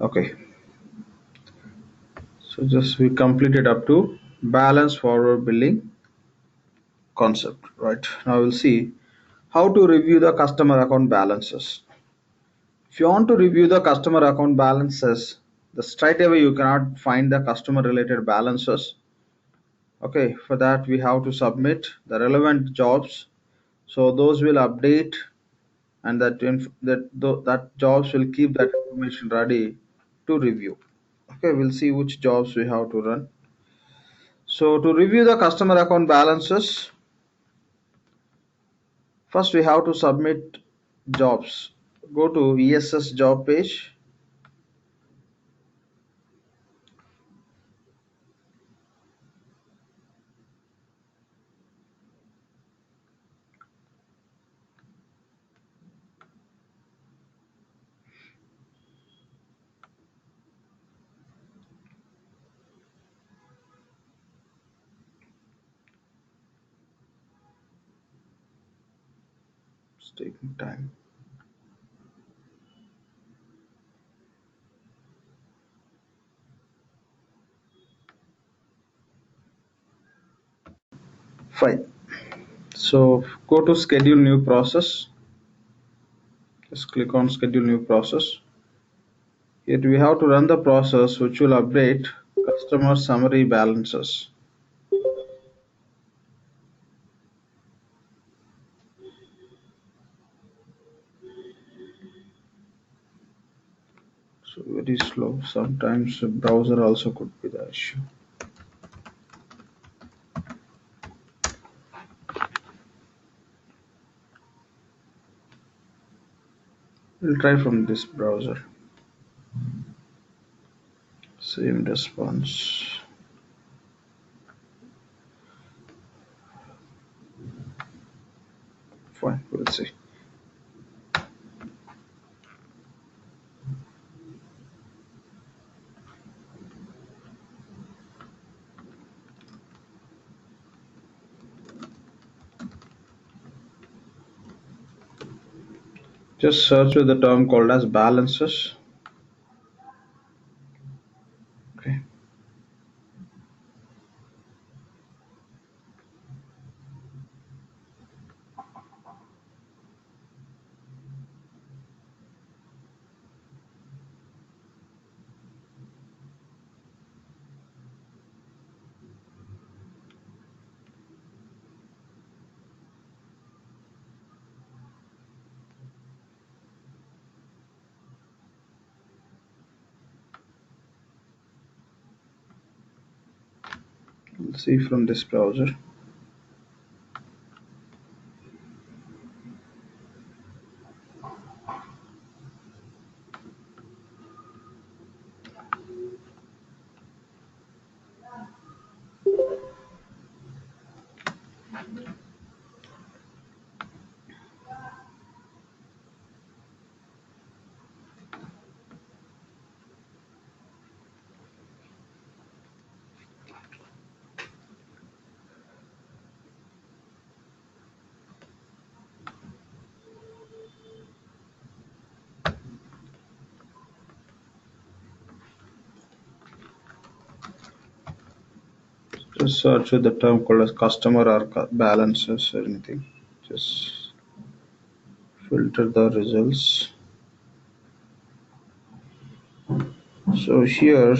Okay, so just we completed up to balance forward billing concept. Right now we'll see how to review the customer account balances. If you want to review the customer account balances, the straight away you cannot find the customer related balances. Okay, for that we have to submit the relevant jobs, so those will update, and that jobs will keep that information ready to review. Okay, we'll see which jobs we have to run. So to review the customer account balances, first we have to submit jobs. Go to ESS job page. It's taking time. Fine. So go to schedule new process. Just click on schedule new process. Here we have to run the process which will update customer summary balances. So very slow. Sometimes the browser also could be the issue. We'll try from this browser. Same response. Fine, we'll see. Just search with the term called as balances. Okay. We'll see from this browser. Just search with the term called as customer or balances or anything. Just filter the results. So here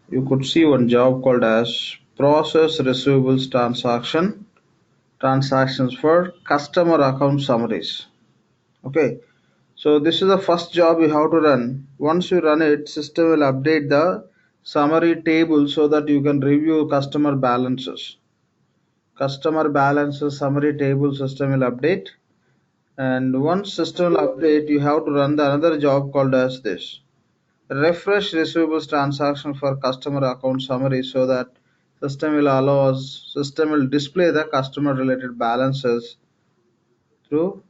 you could see one job called as process receivables transactions for customer account summaries. Okay, so this is the first job you have to run. Once you run it, system will update the summary table so that you can review customer balances. Customer balances summary table system will update, and once system will update, you have to run the another job called as this: refresh receivables transaction for customer account summary, so that system will display the customer related balances through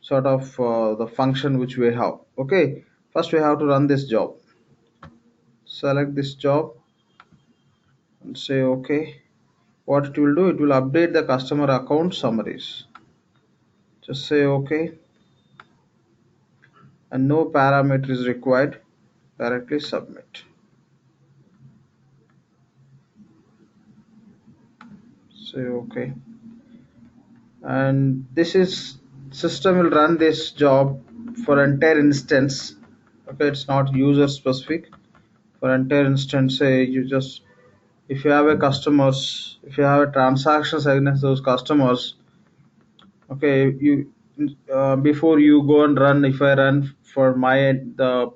sort of the function which we have. Okay, first we have to run this job. Select this job and say okay. What it will do, it will update the customer account summaries. Just say okay. and no parameter is required. Directly submit. Say okay. And this is system will run this job for entire instance. Okay, it's not user specific. For entire instance, say you just, if you have a customers, if you have a transactions against those customers, okay, you before you go and run, if I run for my the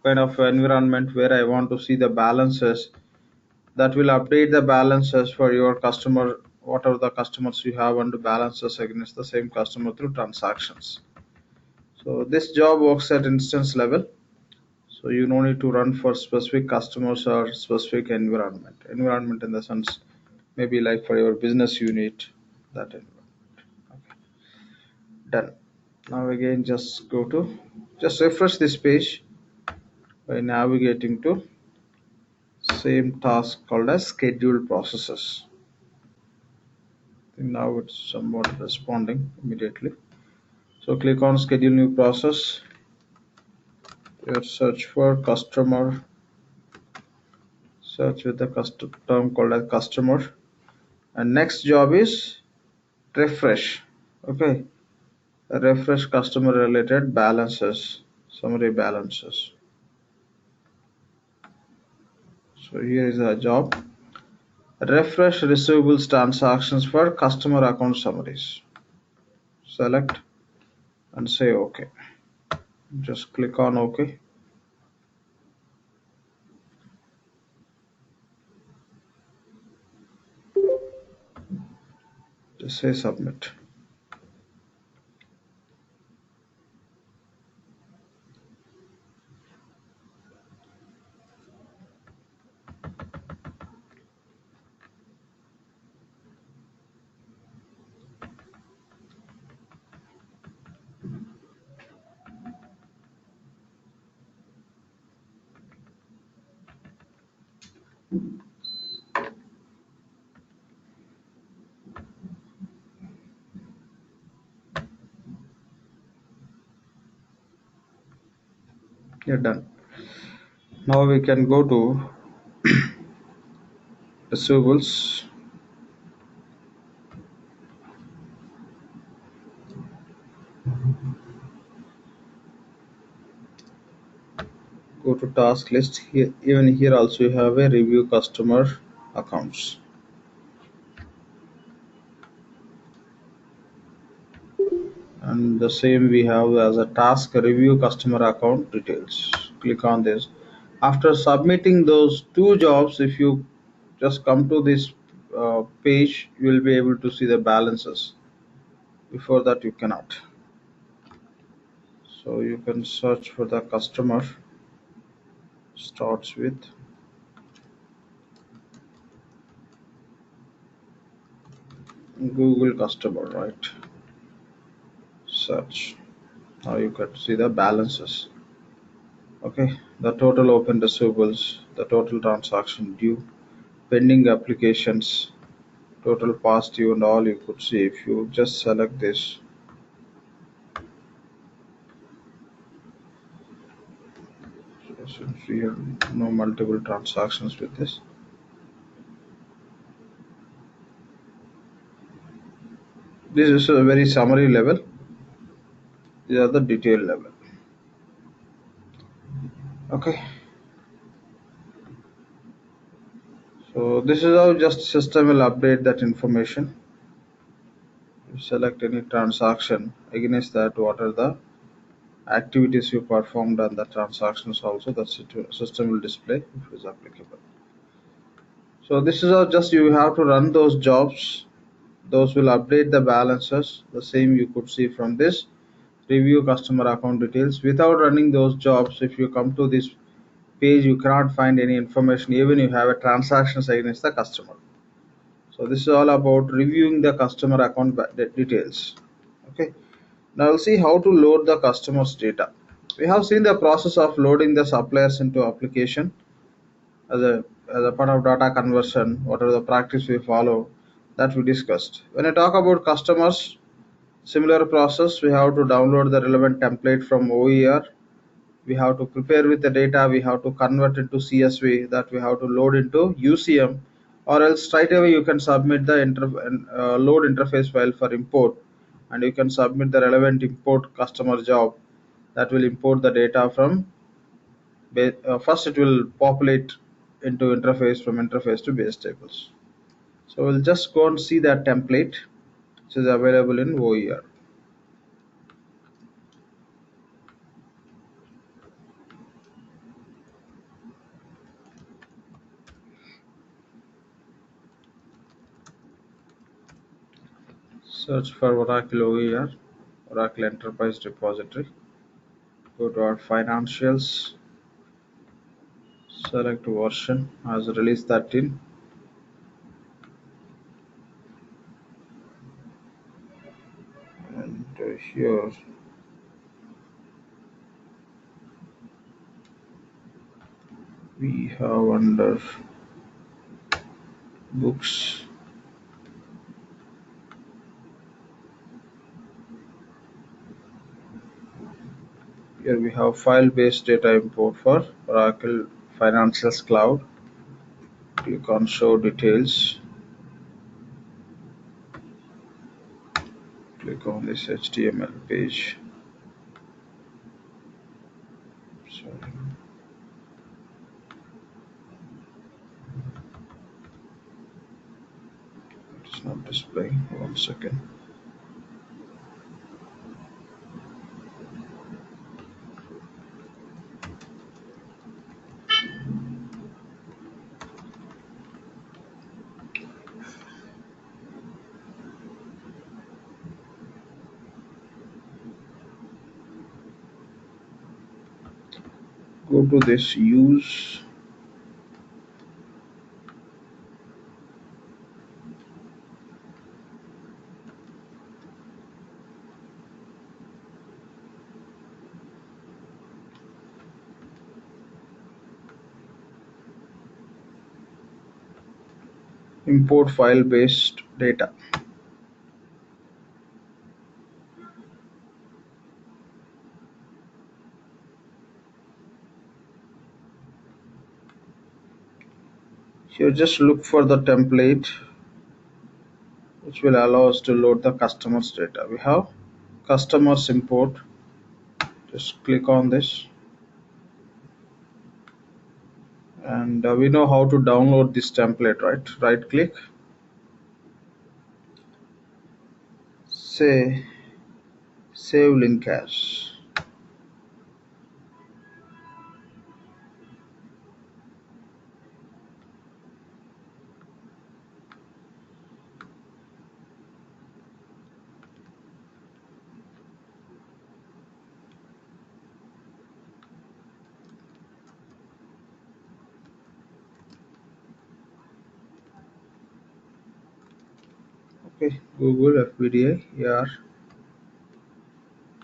kind of environment where I want to see the balances, that will update the balances for your customer, whatever the customers you have, and balances against the same customer through transactions. So this job works at instance level, so you no need to run for specific customers or specific environment in the sense, maybe like for your business unit, that environment. Okay, done. Now again, just refresh this page by navigating to same task called as scheduled processes. Now it's somewhat responding immediately. So click on schedule new process. Here search for customer, search with the custom term called as customer, and next job is refresh. Okay, refresh customer related balances, summary balances. So here is a job, refresh receivables transactions for customer account summaries. Select and say okay. Just click on OK. Just say submit. You're done. Now we can go to receivables. Go to task list. Here, even here also you have a review customer accounts. And the same we have as a task review customer account details. Click on this. After submitting those two jobs, if you just come to this page, you will be able to see the balances. Before that you cannot. So you can search for the customer, starts with Google customer, right? Search. Now you can see the balances. Okay, the total open receivables, the total transaction due, pending applications, total past due, and all you could see if you just select this. Since we have no multiple transactions with this, this is a very summary level. These are the detail level. Okay, so this is how just system will update that information. You select any transaction, against that what are the activities you performed, and the transactions also the system will display if it is applicable. So this is how just you have to run those jobs. Those will update the balances. The same you could see from this review customer account details. Without running those jobs, if you come to this page, you cannot find any information, even you have a transactions against the customer. So this is all about reviewing the customer account details. Okay, now we'll see how to load the customer's data. We have seen the process of loading the suppliers into application as a part of data conversion. What are the practice we follow, that we discussed. When I talk about customers, similar process, we have to download the relevant template from OER. we have to prepare with the data, we have to convert into CSV, that we have to load into UCM, or else straight away you can submit the load interface file for import, and you can submit the relevant import customer job that will import the data from first it will populate into interface, from interface to base tables. So we'll just go and see that template which is available in OER. Search for Oracle OER, Oracle Enterprise Repository. Go to our financials, select version as release 13, and here we have under books, here we have file based data import for Oracle Financials Cloud. Click on show details, click on this HTML page. Sorry. It's not displaying. 1 second. Go to this use, import file based data. Here just look for the template which will allow us to load the customers data. We have customers import, just click on this, and we know how to download this template, right click, say save link as. Okay, Google FBDI here,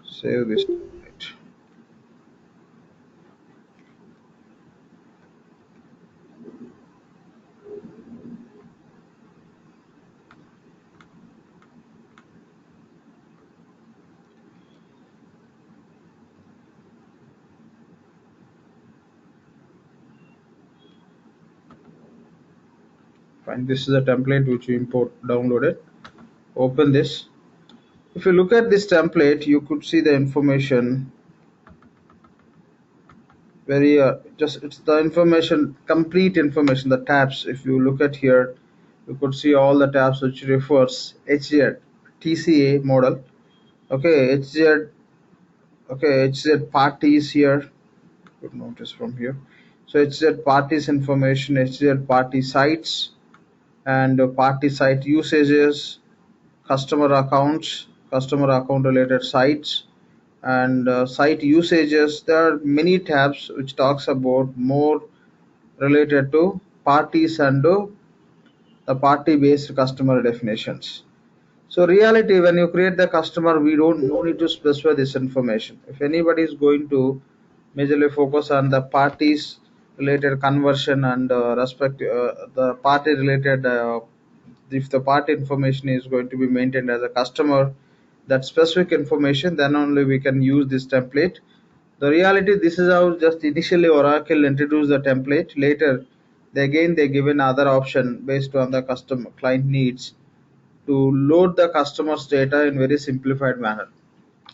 save this template. Fine, this is a template which we downloaded. Open this. If you look at this template, you could see the information very just it's the information, complete information, the tabs. If you look at here, you could see all the tabs which refers HZ TCA model. Okay, HZ, okay, HZ parties here. Good notice from here. So HZ parties information, HZ party sites, and party site usages, customer accounts, customer account related sites, and site usages. There are many tabs which talks about more related to parties and the party based customer definitions. So reality, when you create the customer, we don't no need to specify this information. If anybody is going to majorly focus on the parties related conversion and respect the party related, if the party information is going to be maintained as a customer, that specific information, then only we can use this template. The reality, this is how just initially Oracle introduced the template. Later, they given other option based on the customer client needs to load the customer's data in very simplified manner.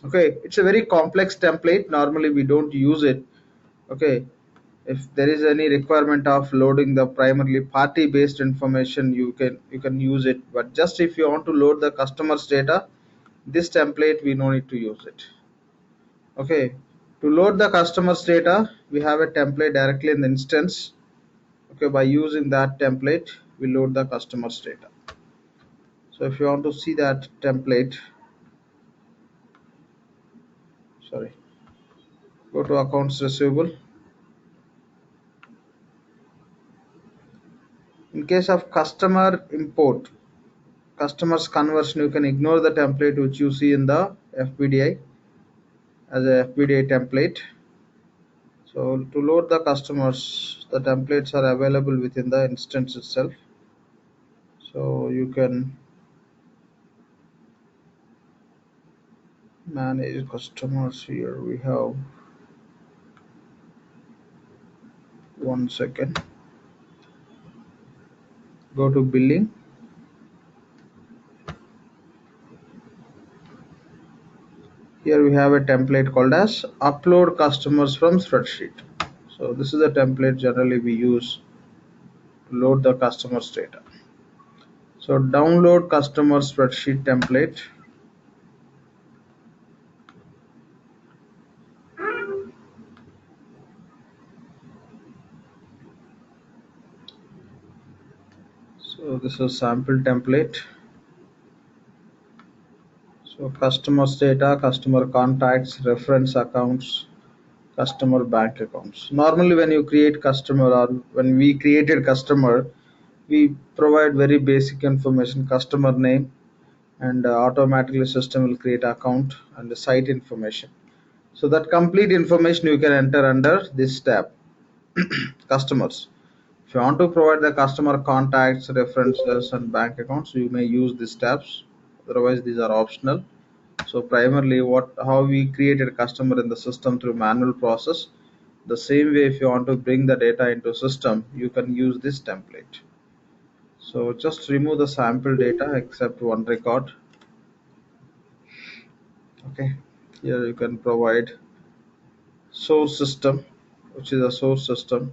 Okay, it's a very complex template. Normally, we don't use it. Okay, if there is any requirement of loading the primarily party based information, you can use it. But just if you want to load the customer's data, this template we no need to use it. Okay, to load the customer's data, we have a template directly in the instance. Okay, by using that template, we load the customer's data. So if you want to see that template, sorry, go to accounts receivable. In case of customer import, customers conversion, you can ignore the template which you see in the FBDI as a FBDI template. So to load the customers, the templates are available within the instance itself. So you can manage customers. Here we have, one second, go to billing. Here we have a template called as upload customers from spreadsheet. So this is a template generally we use to load the customers data. So download customer spreadsheet template. So this is sample template. So customers data, customer contacts, reference accounts, customer bank accounts. Normally when you create customer, or when we created customer, we provide very basic information, customer name, and automatically system will create account and the site information. So that complete information you can enter under this tab, customers. If you want to provide the customer contacts, references, and bank accounts, you may use these tabs. Otherwise, these are optional. So primarily, how we created a customer in the system through manual process. The same way, if you want to bring the data into system, you can use this template. So just remove the sample data except one record. Okay, here you can provide source system, which is a source system,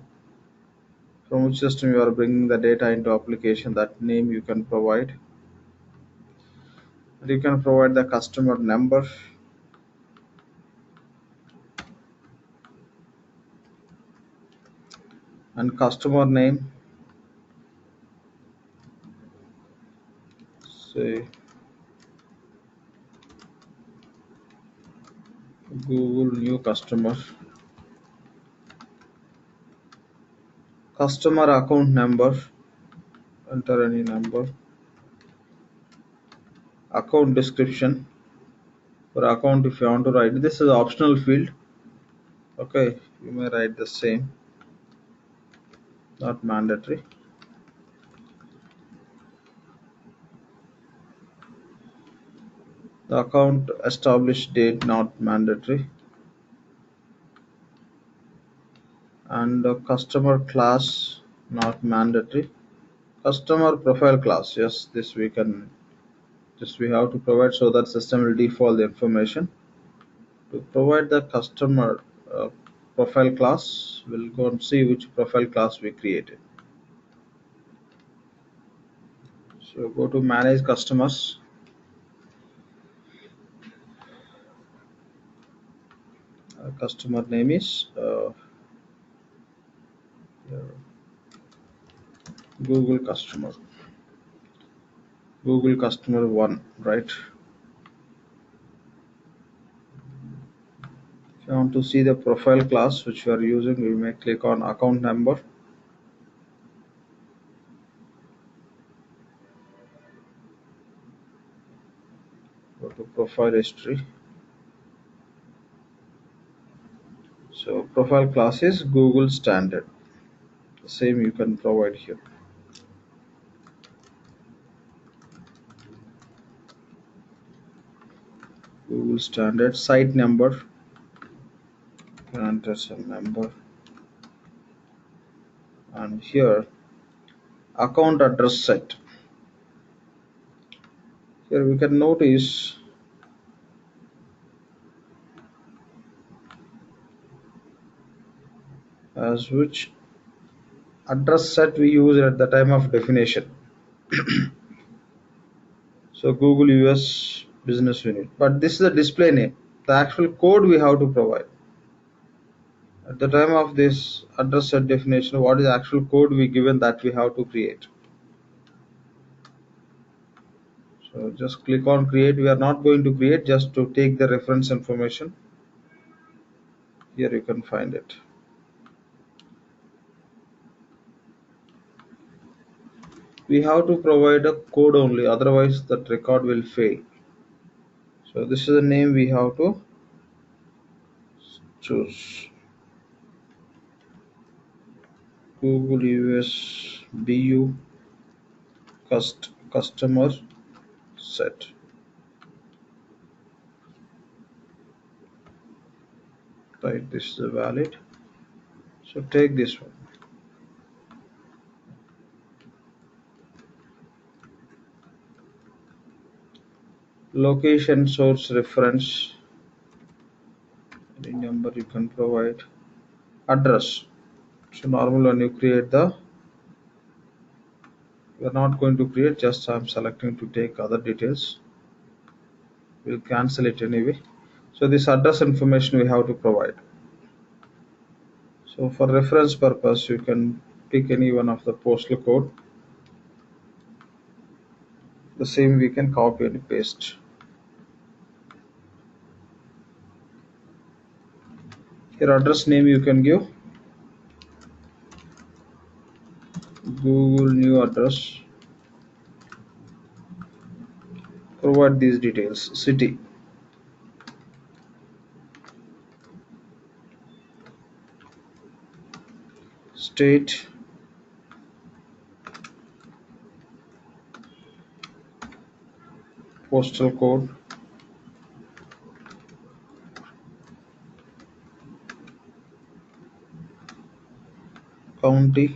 from which system you are bringing the data into application. That name you can provide. And you can provide the customer number, and customer name, say Google new customer. Customer account number, enter any number. Account description, for account if you want to write, this is optional field. Okay, you may write the same, not mandatory. The account established date, not mandatory. And the customer class, not mandatory. Customer profile class, yes, this we can, this we have to provide, so that system will default the information. To provide the customer profile class, we'll go and see which profile class we created. So go to manage customers. Customer name is Google customer, Google customer 1, right? If you want to see the profile class which we are using, we may click on account number. Go to profile history. So profile class is Google standard. The same you can provide here. Google standard. Site number, You can enter some number, and here account address set. Here we can notice as which address set we use at the time of definition. So Google US business unit, but this is the display name. The actual code we have to provide at the time of this address set definition. What is the actual code we given that we have to create? So just click on create. We are not going to create, just to take the reference information. Here you can find it. We have to provide a code only, otherwise that record will fail. So this is the name we have to choose. Google US BU customer set. Right, this is valid. So take this one. Location source reference. Any number you can provide. Address. So normally when you create we are not going to create, just I'm selecting to take other details. We'll cancel it anyway. So this address information we have to provide. So for reference purpose, you can pick any one of the postal code. The same we can copy and paste. Here address name you can give Google new address. Provide these details. City, state, postal code, county,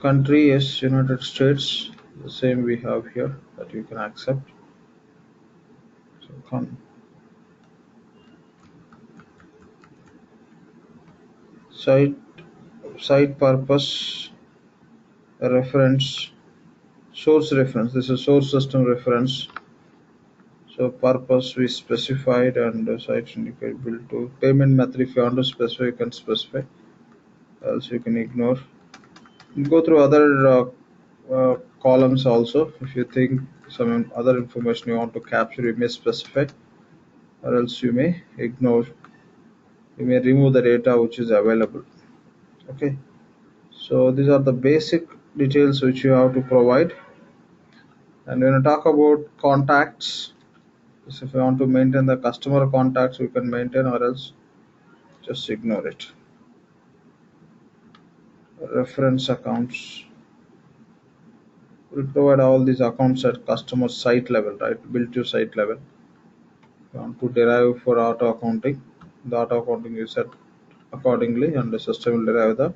country is United States. The same we have here that you can accept. So site site purpose reference, source reference. This is source system reference. So purpose we specified, and site indicate build to payment method. If you want to specify, you can specify. Else you can ignore. Go through other columns also. If you think some other information you want to capture, you may specify, or else you may ignore. You may remove the data which is available. Okay. So these are the basic details which you have to provide. And when you talk about contacts, so if you want to maintain the customer contacts, you can maintain, or else just ignore it. Reference accounts. We'll provide all these accounts at customer site level, right? Build to site level. You want to derive for auto accounting. The auto accounting is set accordingly, and the system will derive the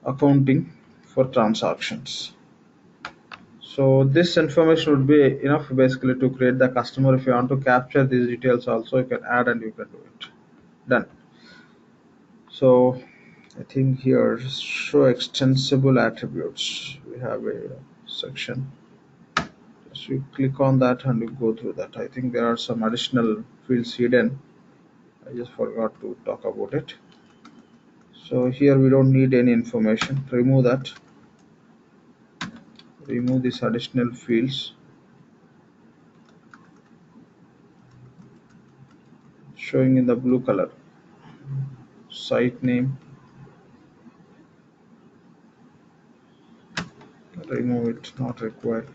accounting for transactions. So this information would be enough basically to create the customer. If you want to capture these details also, you can add and you can do it. Done. So I think here show extensible attributes. We have a section. Just you click on that and you go through that. I think there are some additional fields hidden. I just forgot to talk about it. So here we don't need any information. Remove that. Remove these additional fields. Showing in the blue color. Site name. Remove it, not required.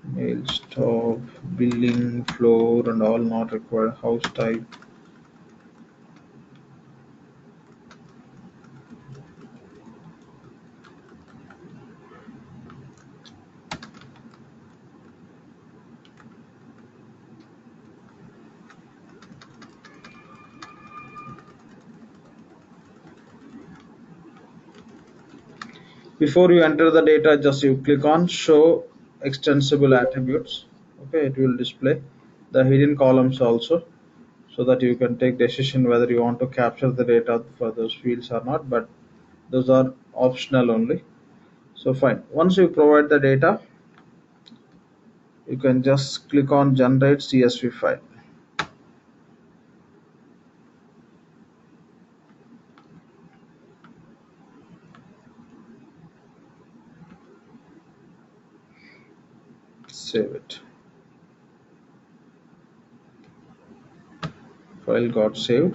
Mail stop, billing, floor, and all not required. House type. Before you enter the data, just you click on show extensible attributes. Okay, it will display the hidden columns also, so that you can take decision whether you want to capture the data for those fields or not, but those are optional only. So fine, once you provide the data, you can just click on generate CSV file. Save it. File got saved.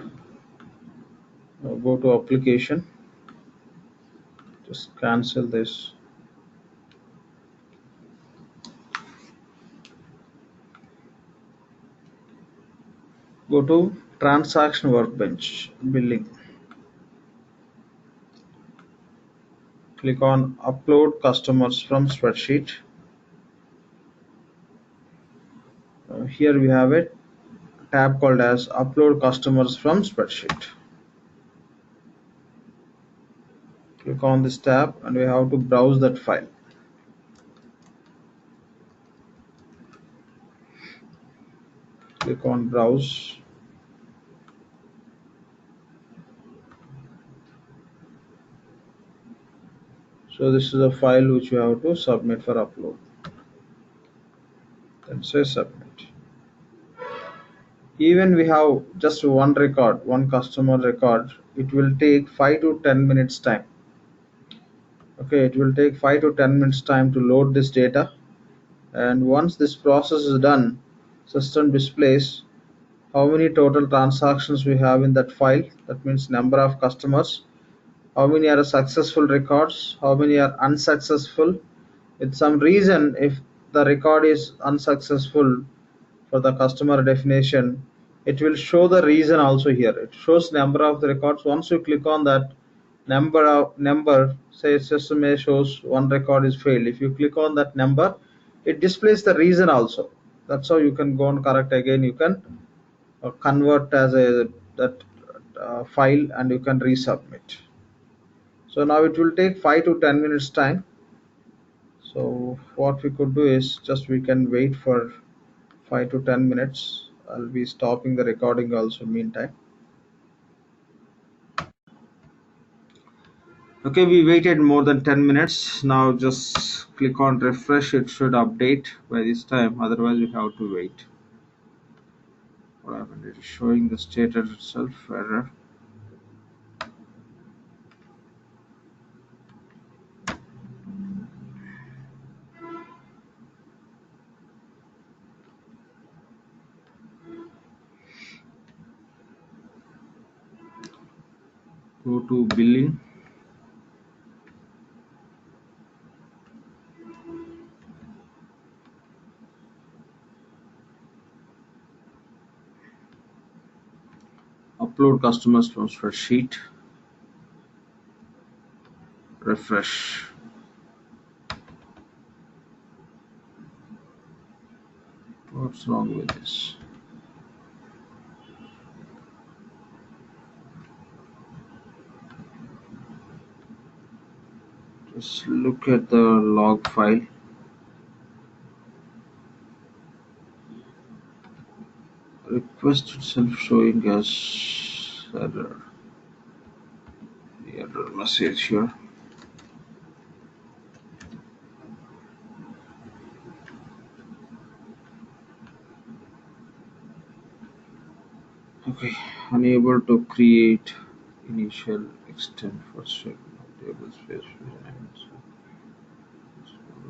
Now go to application, just cancel this. Go to transaction workbench, billing. Click on upload customers from spreadsheet. Here we have a tab called as upload customers from spreadsheet. Click on this tab and we have to browse that file. Click on browse. So this is a file which you have to submit for upload. Then say submit. Even we have just one record, one customer record, it will take 5 to 10 minutes time. Okay, it will take 5 to 10 minutes time to load this data, and once this process is done, system displays how many total transactions we have in that file. That means number of customers, how many are successful records, how many are unsuccessful. With some reason, if the record is unsuccessful for the customer definition, it will show the reason also here. It shows number of the records. Once you click on that number, say system A shows one record is failed. If you click on that number, it displays the reason also. That's how you can go and correct again. You can convert as a that file and you can resubmit. So now it will take 5 to 10 minutes time. So what we could do is just we can wait for 5 to 10 minutes. I'll be stopping the recording also meantime. Okay, we waited more than 10 minutes. Now just click on refresh. It should update by this time, otherwise we have to wait. What happened? It is showing the status itself error. Go to billing. Upload customers from spreadsheet. Refresh. What's wrong with this? Just look at the log file. Request itself showing as error. The error message here. Okay, unable to create initial extent for certain table space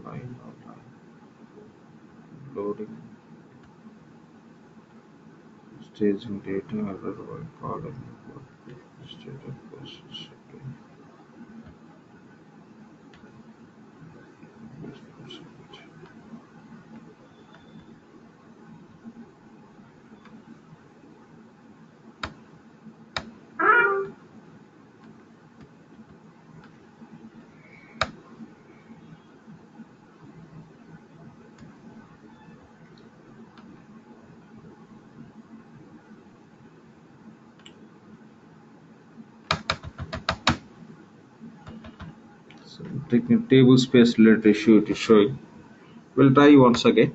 line loading staging data error while calling status process. So taking a table space related issue it is showing. We'll try once again.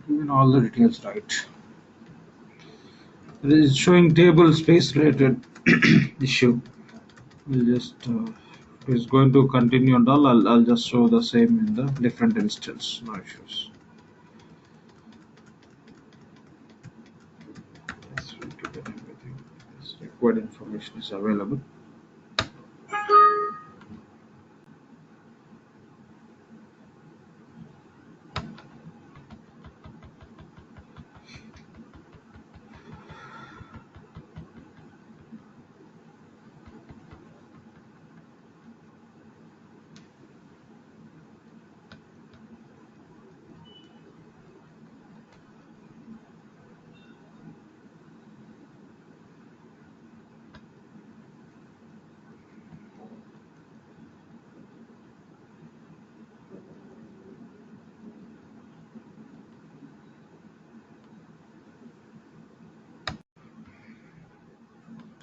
Given all the details right. It is showing table space related issue. We'll just if it's going to continue and all. I'll just show the same in the different instance. No issues. Yes, we'll give it everything. This required information is available.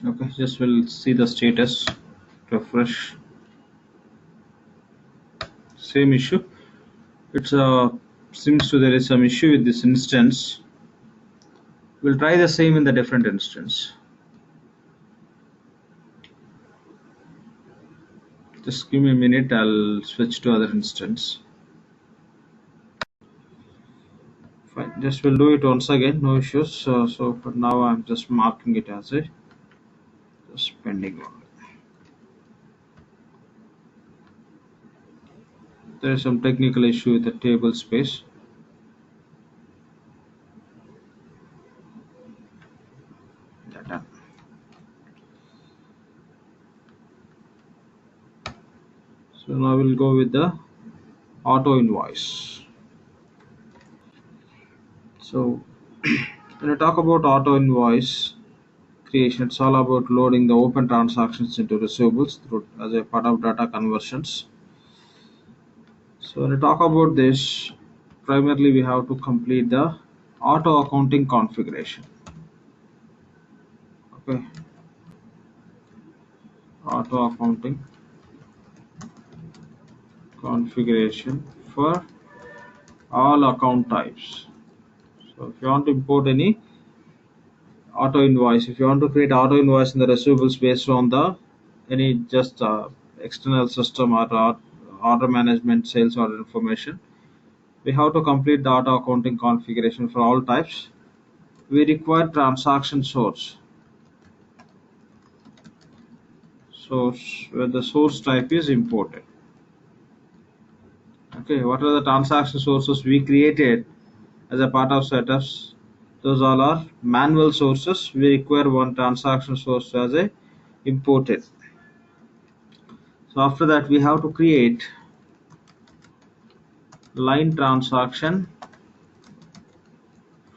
Okay, just we'll see the status. Refresh. Same issue. It's seems to there is some issue with this instance. We'll try the same in the different instance. Just give me a minute. I'll switch to other instance. Fine. Just we'll do it once again. No issues. So for now, I'm just marking it as a just pending one. There is some technical issue with the table space. Data. So now we'll go with the auto invoice. So when I talk about auto invoice creation, it's all about loading the open transactions into receivables through as a part of data conversions. So when I talk about this, primarily we have to complete the auto accounting configuration. Okay, auto accounting configuration for all account types. So if you want to import any auto invoice, if you want to create auto invoice in the receivables based on the any just external system or order management sales order information, we have to complete the auto accounting configuration for all types. We require transaction source. Source where the source type is imported. Okay, what are the transaction sources we created as a part of setups? Those all are manual sources. We require one transaction source as a imported. So after that we have to create line transaction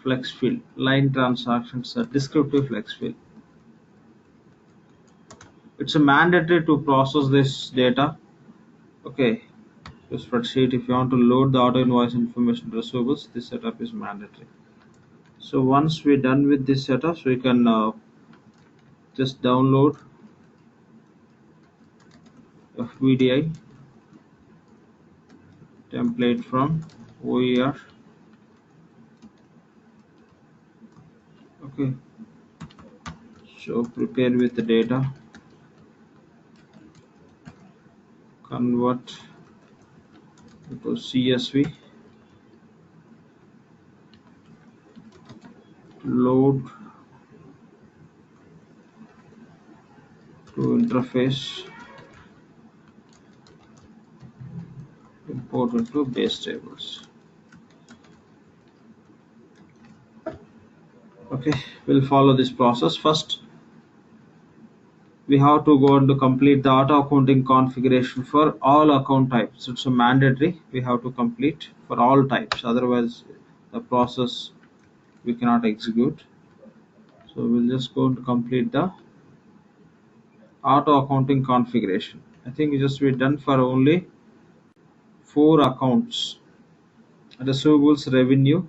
flex field. Line transactions are descriptive flex field. It's a mandatory to process this data. Okay, the spreadsheet, if you want to load the auto invoice information receivables, this setup is mandatory. So once we're done with this setup, so we can just download FBDI template from OER. Okay, so prepare with the data, convert to CSV. load to interface, import into base tables. Okay, we'll follow this process. First, we have to go and complete the auto accounting configuration for all account types. It's a mandatory. We have to complete for all types. Otherwise, the process we cannot execute. So we'll just go to complete the auto accounting configuration. I think it just be done for only 4 accounts: receivables, revenue,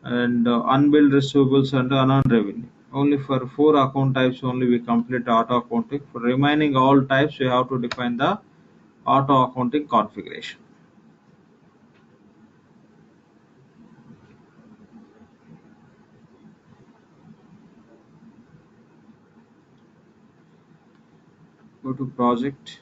and unbilled receivables and unearned revenue. Only for 4 account types only we complete auto accounting. For remaining all types, we have to define the auto accounting configuration. Go to project.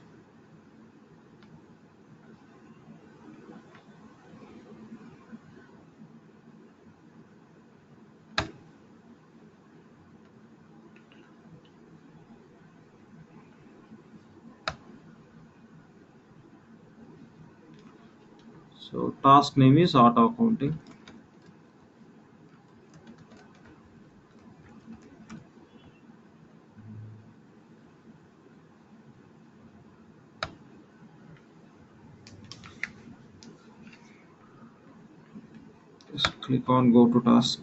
So task name is auto accounting. Just click on go to task.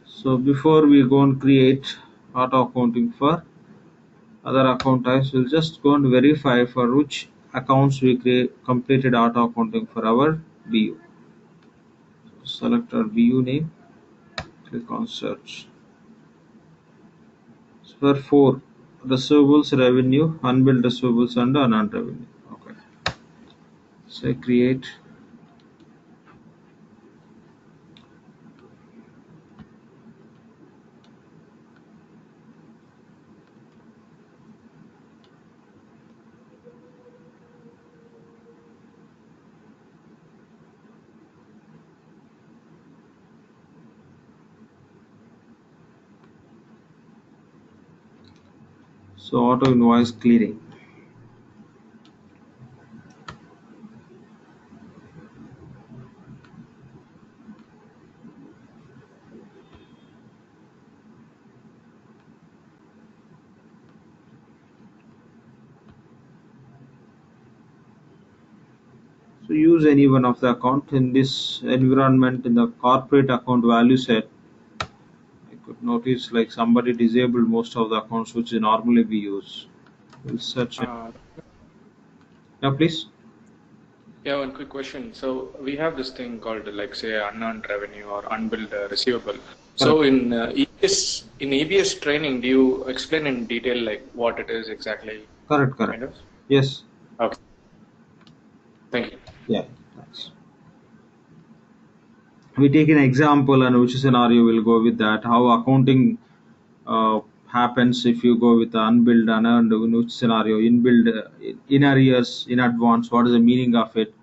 So before we go and create auto accounting for other account types, we'll just go and verify for which accounts we completed auto accounting for our BU. Select our BU name, click on search. So for 4 receivables, revenue, unbilled receivables, and unearned revenue. Okay. Say create. So auto invoice clearing. So use any one of the account in this environment. In the corporate account value set, I could notice like somebody disabled most of the accounts which normally we use. We'll search it. Uh, Yeah, please. yeah, one quick question. So we have this thing called like say unearned revenue or unbilled receivable. Correct. So in EBS training, do you explain in detail like what it is exactly, Correct. Correct. kind of? Yes. Okay, thank you. Yeah. Thanks. We take an example and which scenario will go with that. How accounting happens if you go with the unbilled, unearned, in which scenario, inbuild, in arrears, in advance, what is the meaning of it,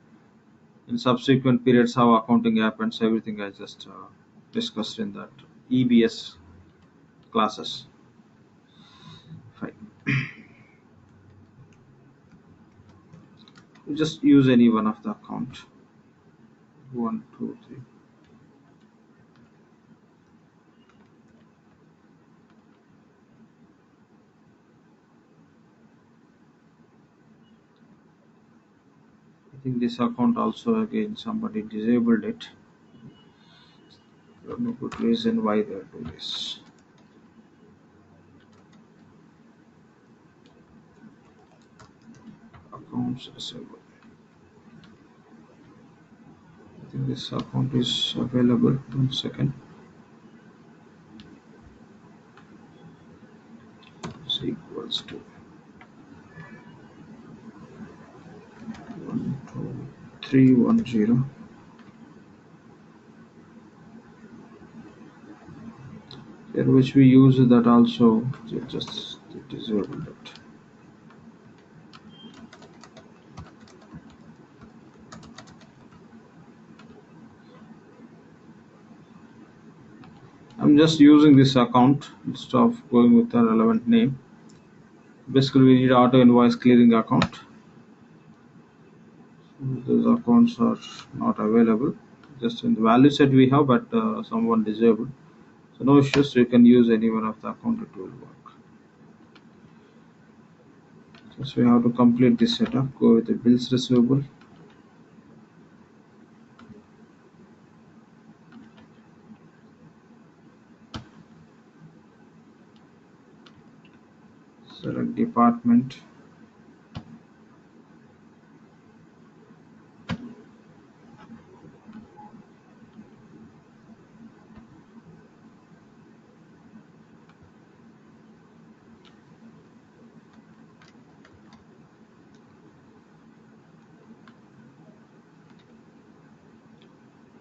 in subsequent periods, how accounting happens, everything I just discussed in that EBS classes. Fine. You just use any one of the account. 1, 2, 3. I think this account also again somebody disabled it. No good reason why they do this. Accounts receivable. I think this account is available. 1 second. Is equals to 12310. Here which we use that also. Just disable it. I'm just using this account instead of going with a relevant name. Basically, we need auto invoice clearing account. Those accounts are not available. Just in the value set we have, but someone disabled. So no issues. You can use any one of the account. It will work. Just we have to complete this setup. Go with the bills receivable. Select department.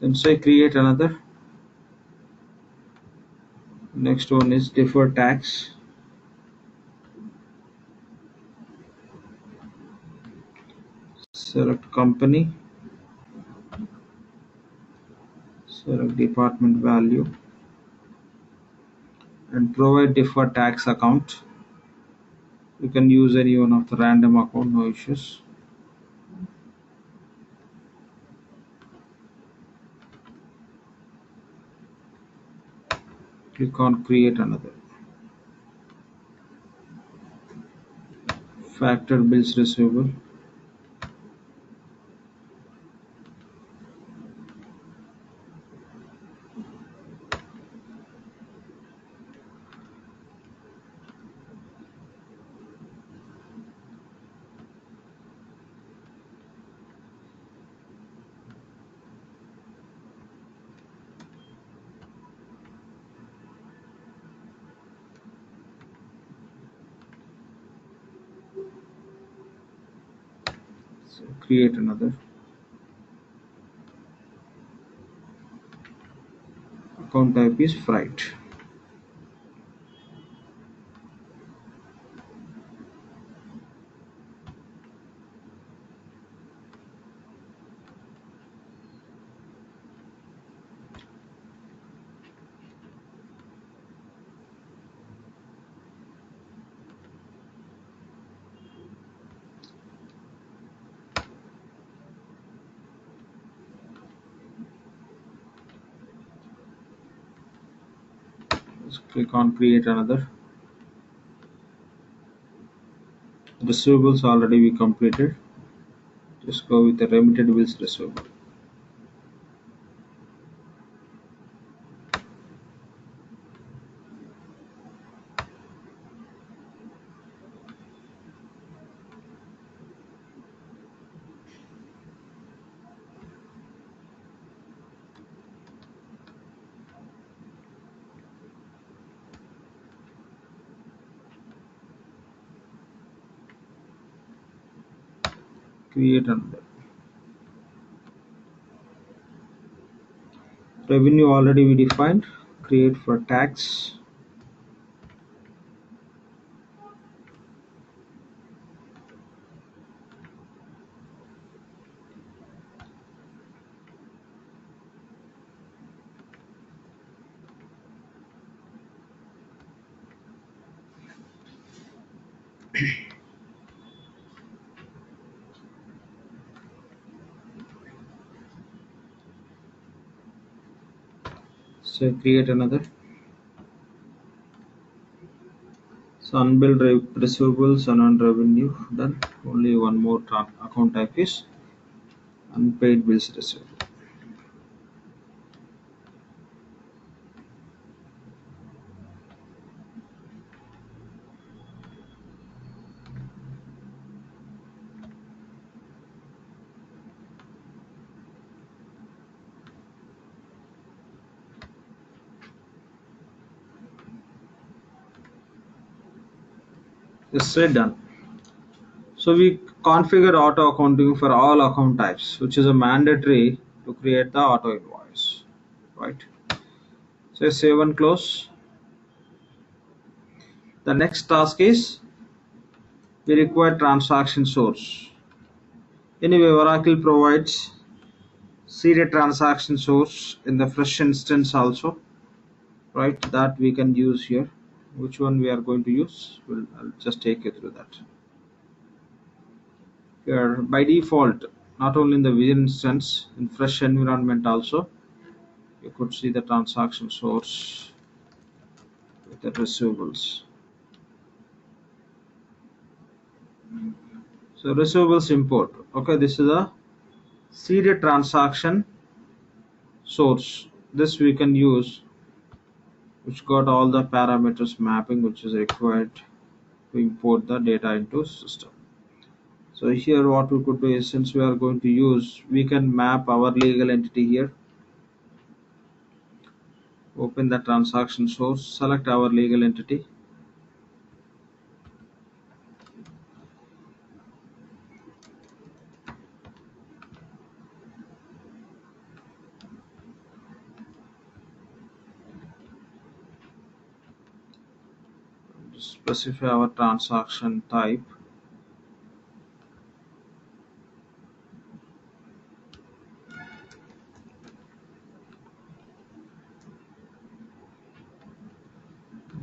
Then say create another. Next one is deferred tax. Select company. Select department value and provide deferred tax account. You can use any one of the random account, no issues. Click on create another. Factor bills receivable. So create another. Account type is freight. Just click on create another. Receivables already we completed. Just go with the remitted bills receivable. Create another. Revenue already we defined. Create for tax. So create another. So unbilled receivables and on revenue done. Only one more account type is unpaid bills receivable. Just say done. So we configure auto accounting for all account types, which is a mandatory to create the auto invoice, right? So save and close. The next task is we require transaction source. Anyway, Oracle provides seeded transaction source in the fresh instance also. right? That we can use here. Which one we are going to use? I'll just take you through that. Here, by default, not only in the Vision instance, in fresh environment also, you could see the transaction source with the receivables. So receivables import. Okay, this is a seeded transaction source. This we can use, which got all the parameters mapping which is required to import the data into system. So here what we could do is, since we are going to use, we can map our legal entity here. Open the transaction source, select our legal entity. Specify our transaction type.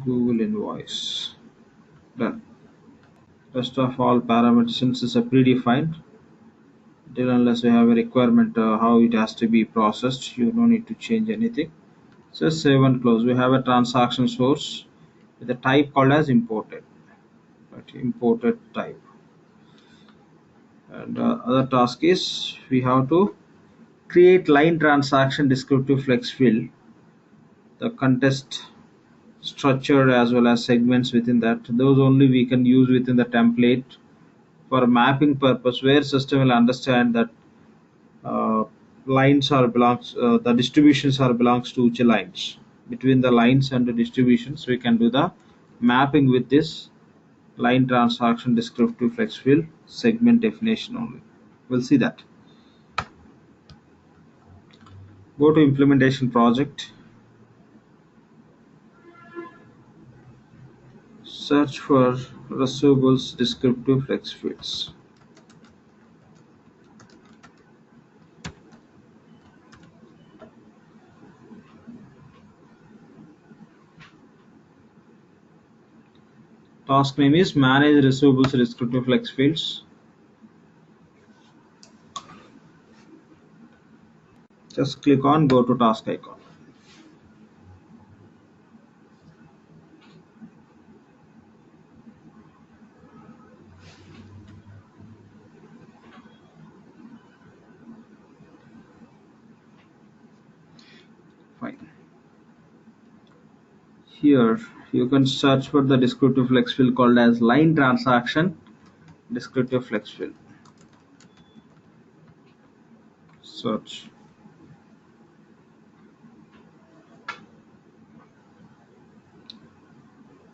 Google invoice. Done. Rest of all parameters, since it's a predefined, till unless you have a requirement how it has to be processed, you don't need to change anything. So save and close. We have a transaction source with a type called as imported. Right, imported type. And other task is we have to create line transaction descriptive flex field, the contest structure as well as segments within that. Those only we can use within the template for mapping purpose, where system will understand that uh, lines are belongs the distributions are belongs to each lines. Between the lines and the distributions, we can do the mapping with this line transaction descriptive flex field segment definition only. We'll see that. Go to implementation project, search for receivables descriptive flex fields. Task name is manage receivables descriptive flex fields. Just click on go to task icon. Fine. Here you can search for the descriptive flex field called as line transaction descriptive flex field. Search.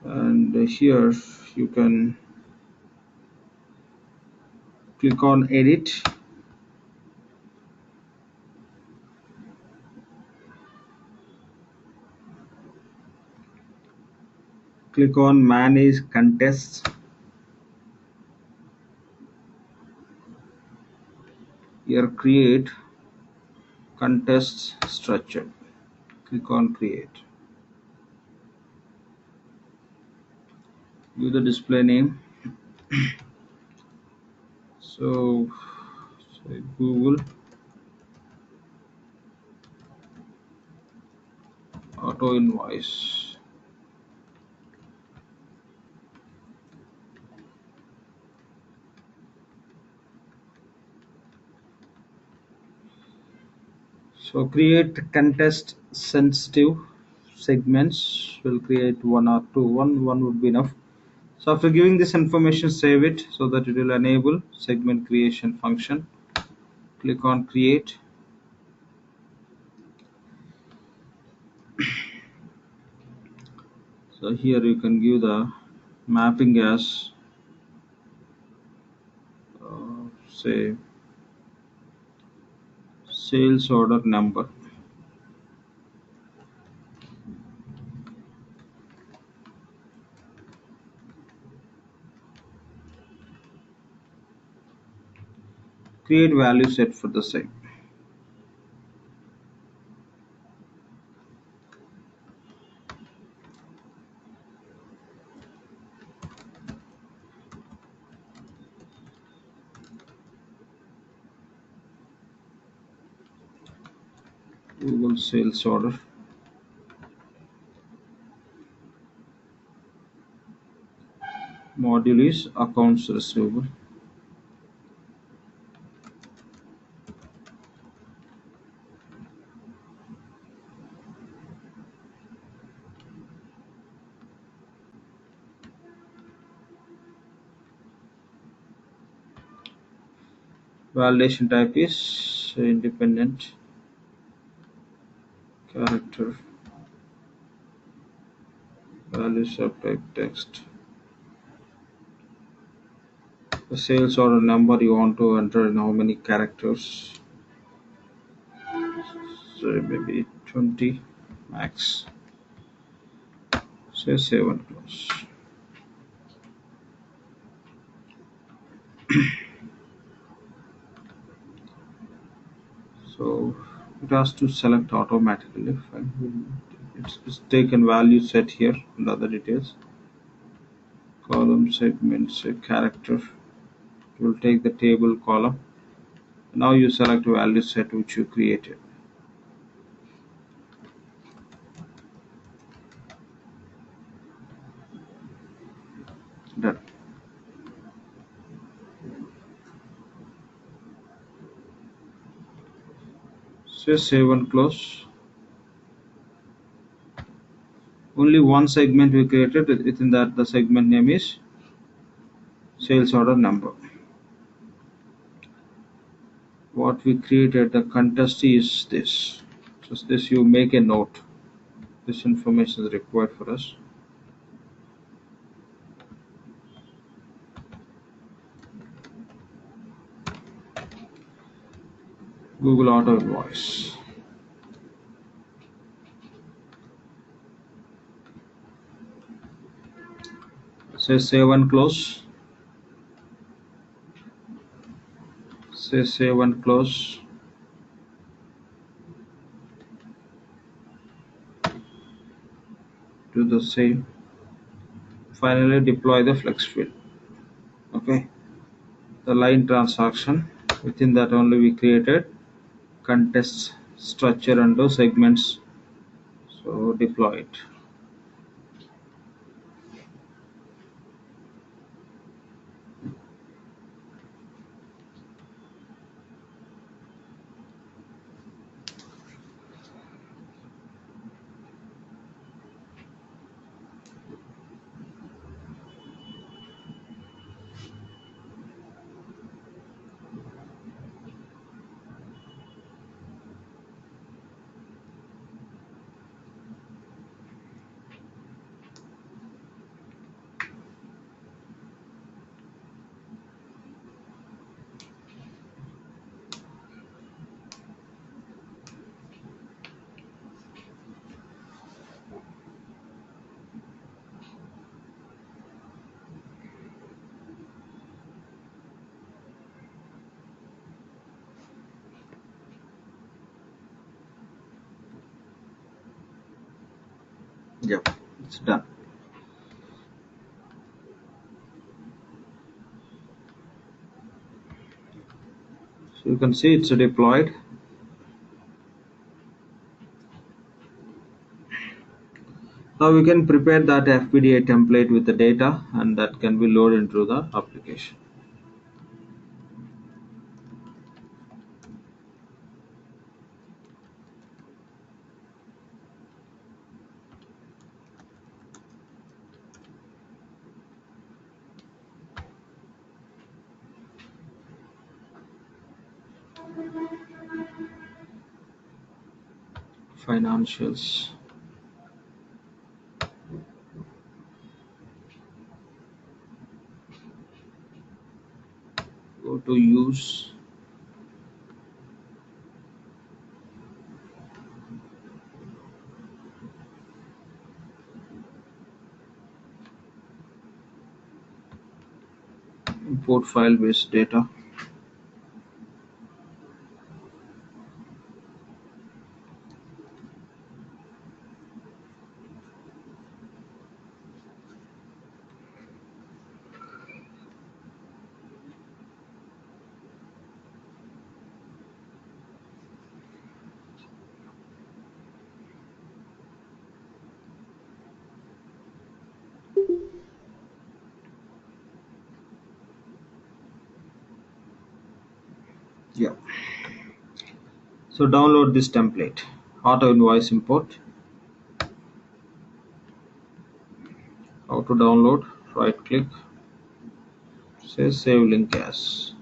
And here you can click on edit. Click on manage contests. Here create contest structure. Click on create. Give the display name. So say Google auto invoice. So create contest sensitive segments. Will create one or two. One would be enough. So after giving this information, save it so that it will enable segment creation function. Click on create. So here you can give the mapping as say sales order number. Create value set for the same. Google sales order. Module is accounts receivable. Validation type is independent character. Value subtype text. The sales order number you want to enter in how many characters? So maybe 20 max. Say save and close. So it has to select automatically. Fine. It's taken value set here and other details. Column segments, a character. It will take the table column. Now you select value set which you created. Done. Say save and close. Only one segment we created. Within that, the segment name is sales order number. What we created, the contest is this. Just this, you make a note. This information is required for us. Google Auto Invoice. Say save and close. Say save and close. Do the same. Finally deploy the flex field. Okay. The line transaction. Within that only we created contest structure and those segments. So deploy it. Yep, it's done. So you can see it's deployed. Now we can prepare that FBDI template with the data and that can be loaded into the application. Financials. Go to use. Import file based data. Yeah. So download this template. Auto invoice import. How to download? Right click. Say save link as.